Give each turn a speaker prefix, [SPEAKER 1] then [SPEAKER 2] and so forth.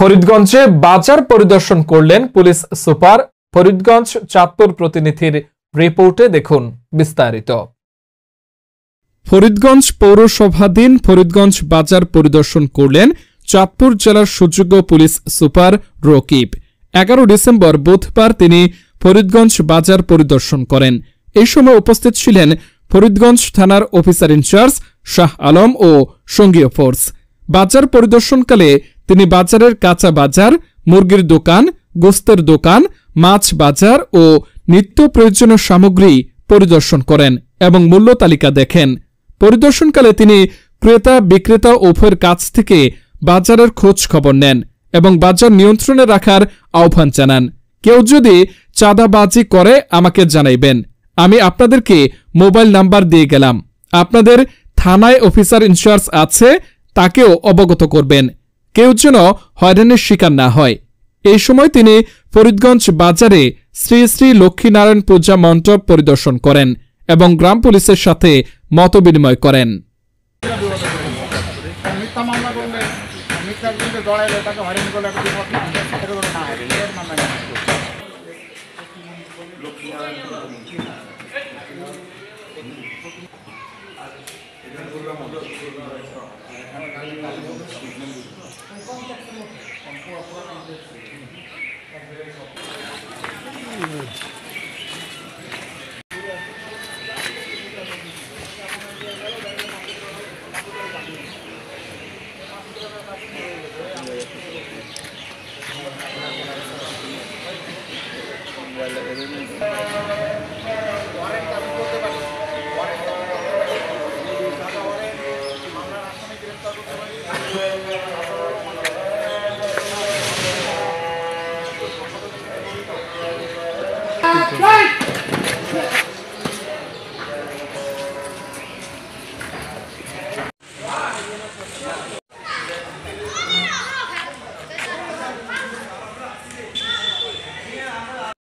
[SPEAKER 1] ফরিদগঞ্জে বাজার পরিদর্শন করলেন পুলিশ সুপার। ফরিদগঞ্জ চাঁদপুর প্রতিনিধির রিপোর্টে দেখুন বিস্তারিত। ফরিদগঞ্জ পৌরসভাধীন ফরিদগঞ্জ বাজার পরিদর্শন করলেন চাঁদপুর জেলার সুযোগ্য পুলিশ সুপার রকিব। 11 ডিসেম্বর বুধবার তিনি ফরিদগঞ্জ বাজার পরিদর্শন করেন। এই সময় উপস্থিত ছিলেন ফরিদগঞ্জ থানার অফিসার ইনচার্জ শাহ আলম ও সঙ্গীয় ফোর্স। বাজার পরিদর্শনকালে তিনি বাজারের কাঁচা বাজার, মুরগির দোকান, গোস্তের দোকান, মাছ বাজার ও নিত্য প্রয়োজনীয় সামগ্রী পরিদর্শন করেন এবং মূল্য তালিকা দেখেন। পরিদর্শনকালে তিনি ক্রেতা বিক্রেতা উভয়ের কাছ থেকে বাজারের খোঁজ খবর নেন এবং বাজার নিয়ন্ত্রণে রাখার আহ্বান জানান। কেউ যদি চাঁদাবাজি করে আমাকে জানাইবেন, আমি আপনাদেরকে মোবাইল নাম্বার দিয়ে গেলাম। আপনাদের থানায় অফিসার ইনচার্জ আছে, তাকেও অবগত করবেন, কেউ যেন হয়রানির শিকার না হয়। এই সময় তিনি ফরিদগঞ্জ বাজারে শ্রী শ্রী লক্ষ্মীনারায়ণ পূজা মণ্ডপ পরিদর্শন করেন এবং গ্রাম পুলিশের সাথে মতবিনিময় করেন।